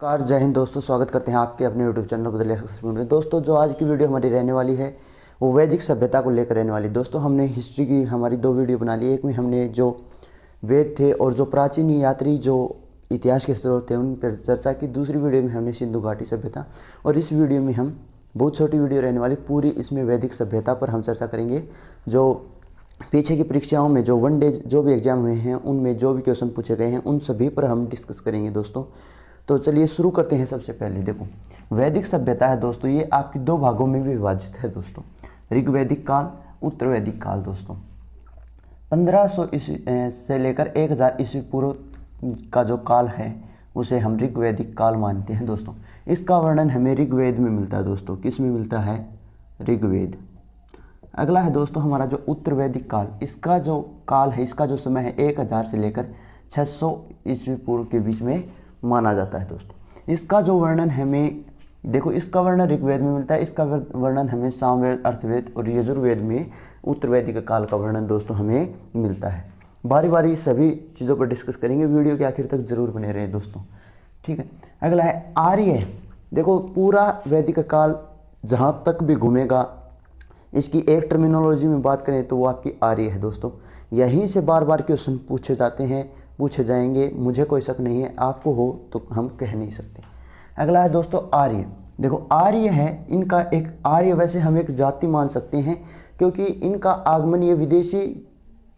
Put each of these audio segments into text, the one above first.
Car जय हिंद दोस्तों, स्वागत करते हैं आपके अपने यूट्यूब चैनल बदले में। दोस्तों जो आज की वीडियो हमारी रहने वाली है वो वैदिक सभ्यता को लेकर रहने वाली। दोस्तों हमने हिस्ट्री की हमारी दो वीडियो बना ली। एक में हमने जो वेद थे और जो प्राचीन यात्री जो इतिहास के स्रोत थे उन पर चर्चा की। दूसरी वीडियो में हमने सिंधु घाटी सभ्यता, और इस वीडियो में हम बहुत छोटी वीडियो रहने वाली, पूरी इसमें वैदिक सभ्यता पर हम चर्चा करेंगे। जो पीछे की परीक्षाओं में जो वन डे जो भी एग्जाम हुए हैं उनमें जो भी क्वेश्चन पूछे गए हैं उन सभी पर हम डिस्कस करेंगे दोस्तों। तो चलिए शुरू करते हैं। सबसे पहले देखो, वैदिक सभ्यता है दोस्तों, ये आपकी दो भागों में भी विभाजित है दोस्तों। ऋग्वैदिक काल, उत्तर वैदिक काल। दोस्तों 1500 ईस्वी से लेकर 1000 ईस्वी पूर्व का जो काल है उसे हम ऋग्वैदिक काल मानते हैं दोस्तों। इसका वर्णन हमें ऋग्वेद में मिलता है दोस्तों। किस में मिलता है? ऋग्वेद। अगला है दोस्तों हमारा जो उत्तर वैदिक काल। इसका जो काल है, इसका जो समय है 1000 से लेकर 600 ईस्वी पूर्व के बीच में माना जाता है दोस्तों। इसका जो वर्णन हमें देखो, इसका वर्णन ऋग्वेद में मिलता है, इसका वर्णन हमें सामवेद, अर्थवेद और यजुर्वेद में उत्तर वैदिक काल का वर्णन दोस्तों हमें मिलता है। बारी बारी सभी चीज़ों पर डिस्कस करेंगे, वीडियो के आखिर तक जरूर बने रहे दोस्तों, ठीक है। अगला है आर्य। देखो पूरा वैदिक काल जहाँ तक भी घूमेगा, इसकी एक टर्मिनोलॉजी में बात करें तो वो आपकी आर्य है दोस्तों। यहीं से बार बार क्वेश्चन पूछे जाते हैं, पूछे जाएंगे, मुझे कोई शक नहीं है, आपको हो तो हम कह नहीं सकते। अगला है दोस्तों आर्य। देखो आर्य है, इनका एक आर्य वैसे हम एक जाति मान सकते हैं क्योंकि इनका आगमन ये विदेशी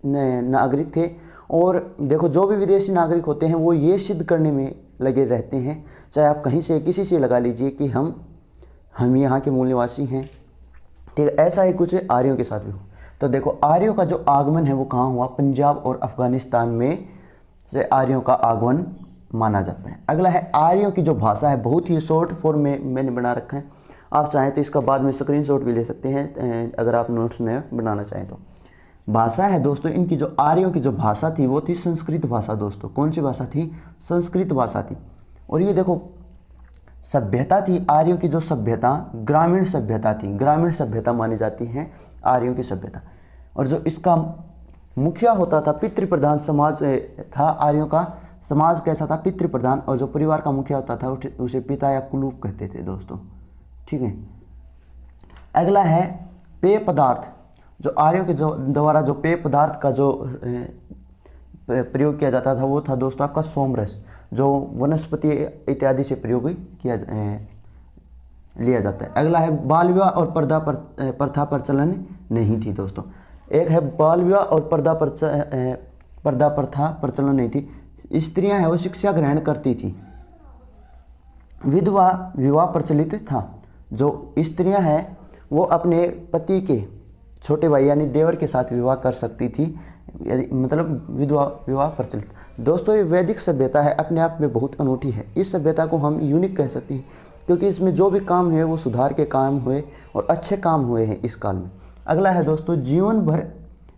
नागरिक थे। और देखो जो भी विदेशी नागरिक होते हैं वो ये सिद्ध करने में लगे रहते हैं, चाहे आप कहीं से किसी से लगा लीजिए कि हम यहाँ के मूल निवासी हैं, ठीक है। ऐसा ही कुछ आर्यों के साथ भी हो। तो देखो आर्यों का जो आगमन है वो कहाँ हुआ? पंजाब और अफगानिस्तान में से आर्यों का आगमन माना जाता है। अगला है आर्यों की जो भाषा है, बहुत ही शॉर्ट फॉर्म में मैंने बना रखा है, आप चाहें तो इसका बाद में स्क्रीनशॉट भी ले सकते हैं अगर आप नोट्स में बनाना चाहें तो। भाषा है दोस्तों इनकी, जो आर्यों की जो भाषा थी वो थी संस्कृत भाषा दोस्तों। कौन सी भाषा थी? संस्कृत भाषा थी। और ये देखो सभ्यता थी आर्यों की, जो सभ्यता ग्रामीण सभ्यता थी, ग्रामीण सभ्यता मानी जाती है आर्यों की सभ्यता। और जो इसका मुखिया होता था, पितृप्रधान समाज था आर्यों का। समाज कैसा था? पितृप्रधान। और जो परिवार का मुखिया होता था उसे पिता या कुलूप कहते थे दोस्तों, ठीक है। अगला है पेय पदार्थ। जो आर्यों के जो द्वारा जो पेय पदार्थ का जो प्रयोग किया जाता था वो था दोस्तों आपका सोमरस, जो वनस्पति इत्यादि से प्रयोग किया लिया जाता है। अगला है बाल विवाह और प्रथा प्रचलन नहीं थी दोस्तों। एक है बाल विवाह और पर्दा प्रथा प्रचलन नहीं थी। स्त्रियां हैं वो शिक्षा ग्रहण करती थी। विधवा विवाह प्रचलित था। जो स्त्रियां हैं वो अपने पति के छोटे भाई यानी देवर के साथ विवाह कर सकती थी, मतलब विधवा विवाह प्रचलित। दोस्तों ये वैदिक सभ्यता है, अपने आप में बहुत अनूठी है। इस सभ्यता को हम यूनिक कह सकते हैं क्योंकि इसमें जो भी काम हुए वो सुधार के काम हुए और अच्छे काम हुए हैं इस काल में। अगला है दोस्तों जीवन भर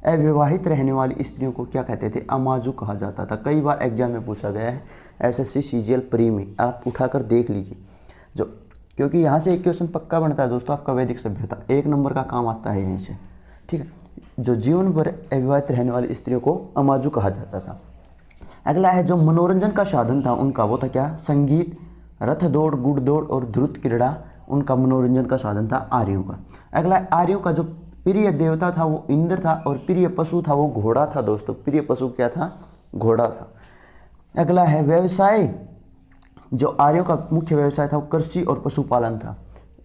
अविवाहित रहने वाली स्त्रियों को क्या कहते थे? अमाजु कहा जाता था। कई बार एग्जाम में पूछा गया है, एसएससी सीजीएल प्री में, आप उठाकर देख लीजिए जो, क्योंकि यहाँ से एक क्वेश्चन पक्का बनता है दोस्तों आपका वैदिक सभ्यता, 1 नंबर का काम आता है यहीं से, ठीक है। जो जीवन भर अविवाहित रहने वाली स्त्रियों को अमाजु कहा जाता था। अगला है जो मनोरंजन का साधन था उनका, वो था क्या? संगीत, रथ दौड़, गुड़ दौड़ और ध्रुत क्रीड़ा उनका मनोरंजन का साधन था आर्यों का। अगला आर्यों का जो प्रिय देवता था वो इंद्र था और प्रिय पशु था वो घोड़ा था दोस्तों। प्रिय पशु क्या था? घोड़ा था। अगला है व्यवसाय। जो आर्यों का मुख्य व्यवसाय था वो कृषि और पशुपालन था।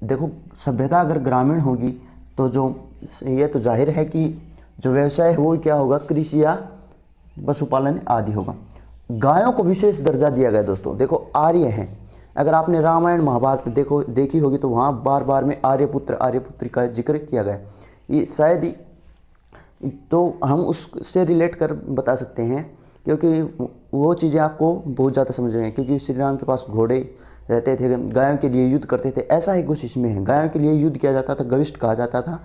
देखो सभ्यता अगर ग्रामीण होगी तो जो ये तो जाहिर है कि जो व्यवसाय है वो क्या होगा? कृषि या पशुपालन आदि होगा। गायों को विशेष दर्जा दिया गया दोस्तों। देखो आर्य हैं, अगर आपने रामायण महाभारत देखी होगी तो वहाँ बार बार में आर्यपुत्र का जिक्र किया गया। ये शायद ही तो हम उससे रिलेट कर बता सकते हैं क्योंकि वो चीज़ें आपको बहुत ज़्यादा समझ में हैं, क्योंकि श्री राम के पास घोड़े रहते थे, गायों के लिए युद्ध करते थे। ऐसा ही कुछ इसमें है, गायों के लिए युद्ध किया जाता था, गविष्ठ कहा जाता था,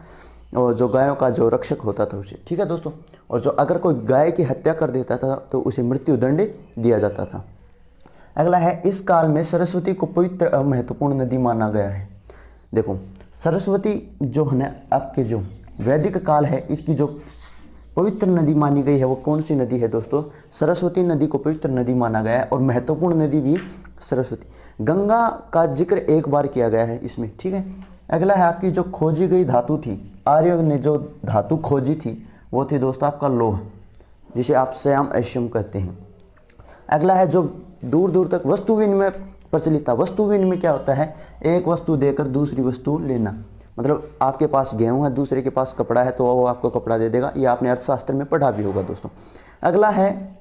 और जो गायों का जो रक्षक होता था उसे, ठीक है दोस्तों। और जो अगर कोई गाय की हत्या कर देता था तो उसे मृत्यु दंड दिया जाता था। अगला है इस काल में सरस्वती को पवित्र और महत्वपूर्ण नदी माना गया है। देखो सरस्वती जो है ना आपके जो वैदिक काल है इसकी जो पवित्र नदी मानी गई है वो कौन सी नदी है दोस्तों? सरस्वती नदी को पवित्र नदी माना गया है। और महत्वपूर्ण नदी भी सरस्वती। गंगा का जिक्र एक बार किया गया है इसमें, ठीक है। अगला है आपकी जो खोजी गई धातु थी, आर्यों ने जो धातु खोजी थी वो थी दोस्तों आपका लौह, जिसे आप श्याम अश्यम कहते हैं। अगला है जो दूर दूर तक वस्तु विनिमय प्रचलित था। वस्तु विनिमय क्या होता है? एक वस्तु देकर दूसरी वस्तु लेना। मतलब आपके पास गेहूं है, दूसरे के पास कपड़ा है, तो वो आपको कपड़ा दे देगा। ये आपने अर्थशास्त्र में पढ़ा भी होगा दोस्तों। अगला है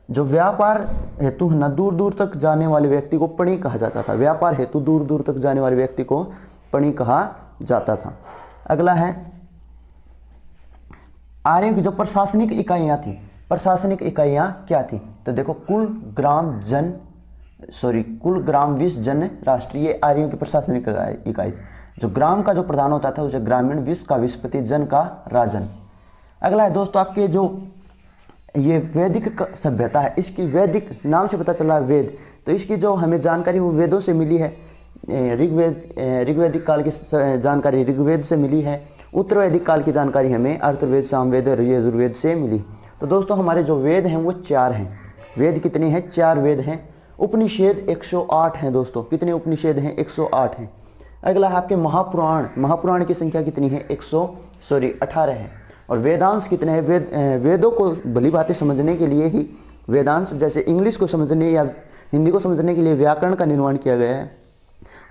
जो व्यापार हेतु है ना, दूर दूर तक जाने वाले व्यक्ति को पणी कहा जाता था। व्यापार हेतु दूर दूर तक जाने वाले व्यक्ति को पणी कहा जाता था। अगला है आर्यों की जो प्रशासनिक इकाइयाँ थी, प्रशासनिक इकाइयाँ क्या थी? तो देखो कुल ग्राम 20 जन राष्ट्र, ये आर्यों की प्रशासनिक इकाई थी। जो ग्राम का जो प्रधान होता था उसे ग्रामीण, 20 का विस्पति, जन का राजन। अगला है दोस्तों आपके जो ये वैदिक सभ्यता है, इसकी वैदिक नाम से पता चल रहा है वेद, तो इसकी जो हमें जानकारी वो वेदों से मिली है। ऋग्वैदिक काल की जानकारी ऋग्वेद से मिली है। उत्तर वैदिक काल की जानकारी हमें अर्थवेद, सामवेद और यजुर्वेद से मिली। तो दोस्तों हमारे जो वेद हैं वो 4 हैं। वेद कितने हैं? 4 वेद हैं। उपनिषेद 108 हैं दोस्तों। कितने उपनिषेद हैं? 108 हैं। अगला है आपके महापुराण। महापुराण की संख्या कितनी है? 18 है। और वेदांश कितने हैं? वेदों को भली बातें समझने के लिए ही वेदांश, जैसे इंग्लिश को समझने या हिंदी को समझने के लिए व्याकरण का निर्माण किया गया है,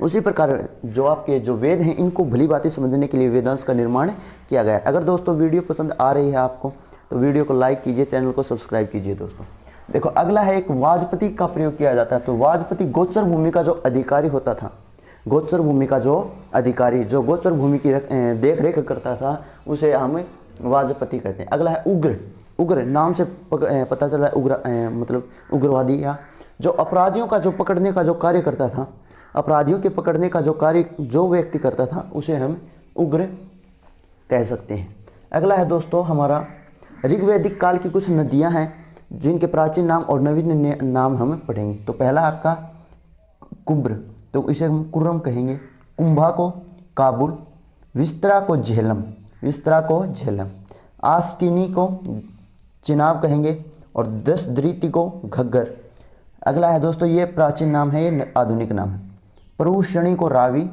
उसी प्रकार जो आपके जो वेद हैं इनको भली बातें समझने के लिए वेदांश का निर्माण किया गया है। अगर दोस्तों वीडियो पसंद आ रही है आपको तो वीडियो को लाइक कीजिए, चैनल को सब्सक्राइब कीजिए दोस्तों। देखो अगला है एक वाजपति का प्रयोग किया जाता है। तो वाजपति गोचर भूमि का जो अधिकारी होता था, गोचर भूमि का जो अधिकारी, जो गोचर भूमि की देख रेख करता था, उसे हम वाजपति कहते हैं। अगला है उग्र। उग्र नाम से पता चला है उग्र मतलब उग्रवादी, या जो अपराधियों का जो पकड़ने का जो कार्य करता था, अपराधियों के पकड़ने का जो कार्य जो व्यक्ति करता था उसे हम उग्र कह सकते हैं। अगला है दोस्तों हमारा ऋग्वैदिक काल की कुछ नदियां हैं जिनके प्राचीन नाम और नवीन नाम हम पढ़ेंगे। तो पहला आपका कुब्र, तो इसे हम कुर्रम कहेंगे। कुंभा को काबुल, विस्तरा को झेलम, विस्तरा को झेलम, आस्किनी को चिनाब कहेंगे, और दशद्रीति को घग्गर। अगला है दोस्तों ये प्राचीन नाम है, ये आधुनिक नाम है। परुषणी को रावी,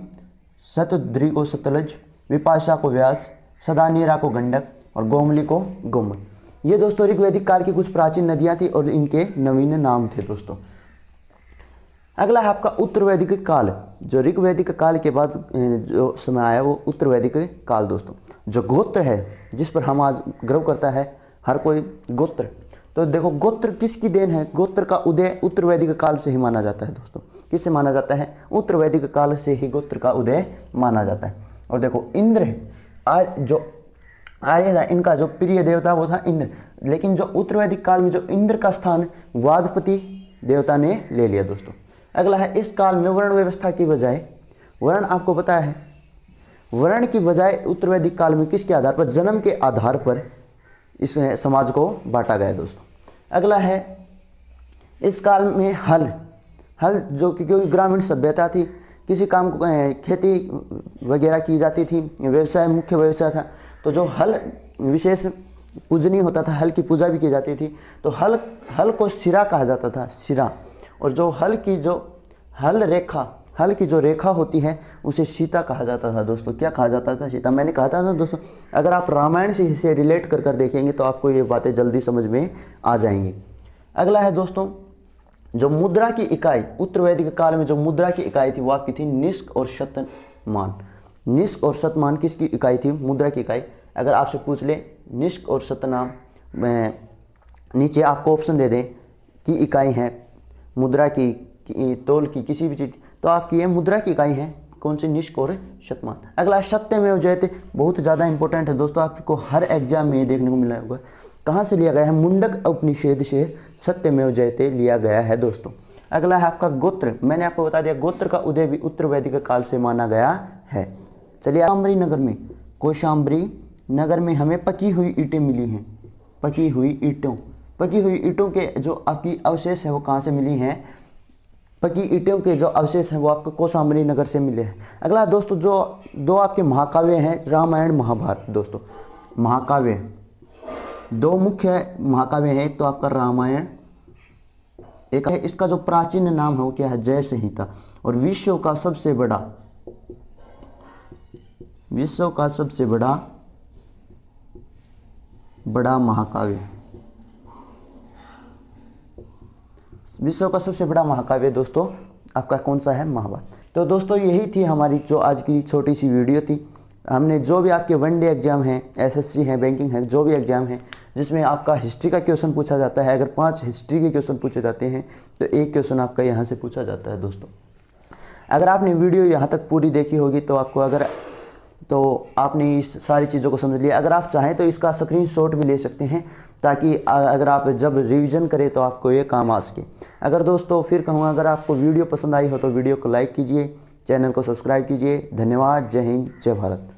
शतद्री को सतलज, विपाशा को व्यास, सदानीरा को गंडक और गोमली को गोमल। ये दोस्तों ऋग्वैदिक काल की कुछ प्राचीन नदियां थी और इनके नवीन नाम थे दोस्तों। अगला है आपका उत्तर वैदिक काल। जो ऋग्वैदिक काल के बाद जो समय आया वो उत्तर वैदिक काल दोस्तों। जो गोत्र है जिस पर हम आज गर्व करता है हर कोई, गोत्र, तो देखो गोत्र किसकी देन है? गोत्र का उदय उत्तर वैदिक काल से ही माना जाता है दोस्तों। किससे माना जाता है? उत्तर वैदिक काल से ही गोत्र का उदय माना जाता है। और देखो इंद्र जो आर्य था, इनका जो प्रिय देवता वो था इंद्र, लेकिन जो उत्तर वैदिक काल में जो इंद्र का स्थान वाजपति देवता ने ले लिया दोस्तों। अगला है इस काल में वर्ण व्यवस्था की बजाय, वर्ण आपको पता है, वर्ण की बजाय उत्तर वैदिक काल में किसके आधार पर? जन्म के आधार पर इस समाज को बांटा गया दोस्तों। अगला है इस काल में हल जो कि क्योंकि ग्रामीण सभ्यता थी, किसी काम को खेती वगैरह की जाती थी, व्यवसाय मुख्य व्यवसाय था, तो जो हल विशेष पूजनीय होता था, हल की पूजा भी की जाती थी। तो हल को सिरा कहा जाता था, सिरा। और जो हल की जो रेखा होती है उसे सीता कहा जाता था दोस्तों। क्या कहा जाता था? सीता। मैंने कहा था ना दोस्तों, अगर आप रामायण से इसे रिलेट कर देखेंगे तो आपको ये बातें जल्दी समझ में आ जाएंगी। अगला है दोस्तों जो मुद्रा की इकाई, उत्तर वैदिक काल में जो मुद्रा की इकाई थी वो आपकी थी निष्क और शतमान। निष्क और शतमान किसकी इकाई थी? मुद्रा की इकाई। अगर आपसे पूछ ले निष्क और शतनाम, नीचे आपको ऑप्शन दे दें कि इकाई है मुद्रा की तोल की किसी भी चीज़, तो आपकी ये मुद्रा की इकाई है कौन सी? निष्क और शतमान। अगला सत्यमेव जयते, बहुत ज़्यादा इंपॉर्टेंट है दोस्तों, आपको हर एग्जाम में ये देखने को मिला होगा। कहाँ से लिया गया है? मुंडक उपनिषेद से सत्यमेव जयते लिया गया है दोस्तों। अगला है आपका गोत्र। मैंने आपको बता दिया गोत्र का उदय भी उत्तर वैदिक काल से माना गया है। चलिए कौशाम्बरी नगर में, कौशाम्बरी नगर में हमें पकी हुई ईंटें मिली हैं। पकी हुई ईंटों के जो आपकी अवशेष है वो कहाँ से मिली हैं? पकी ईंटों के जो अवशेष हैं वो आपको कौशाम्बरी नगर से मिले हैं। अगला दोस्तों जो दो आपके महाकाव्य हैं, रामायण महाभारत दोस्तों। महाकाव्य, दो मुख्य महाकाव्य हैं, एक तो आपका रामायण एक है, इसका जो प्राचीन नाम है वो क्या है, जय संहिता। और विश्व का सबसे बड़ा महाकाव्य, विश्व का सबसे बड़ा महाकाव्य दोस्तों आपका कौन सा है, महाभारत। तो दोस्तों यही थी हमारी जो आज की छोटी सी वीडियो थी। हमने जो भी आपके वन डे एग्जाम हैं, एसएससी हैं, बैंकिंग है, जो भी एग्जाम है जिसमें आपका हिस्ट्री का क्वेश्चन पूछा जाता है, अगर 5 हिस्ट्री के क्वेश्चन पूछे जाते हैं तो एक क्वेश्चन आपका यहाँ से पूछा जाता है दोस्तों। अगर आपने वीडियो यहाँ तक पूरी देखी होगी तो आपने इस सारी चीज़ों को समझ लिया। अगर आप चाहें तो इसका स्क्रीनशॉट भी ले सकते हैं, ताकि अगर आप जब रिवीजन करें तो आपको ये काम आ सके। अगर दोस्तों फिर कहूँगा, अगर आपको वीडियो पसंद आई हो तो वीडियो को लाइक कीजिए, चैनल को सब्सक्राइब कीजिए। धन्यवाद। जय हिंद, जय भारत।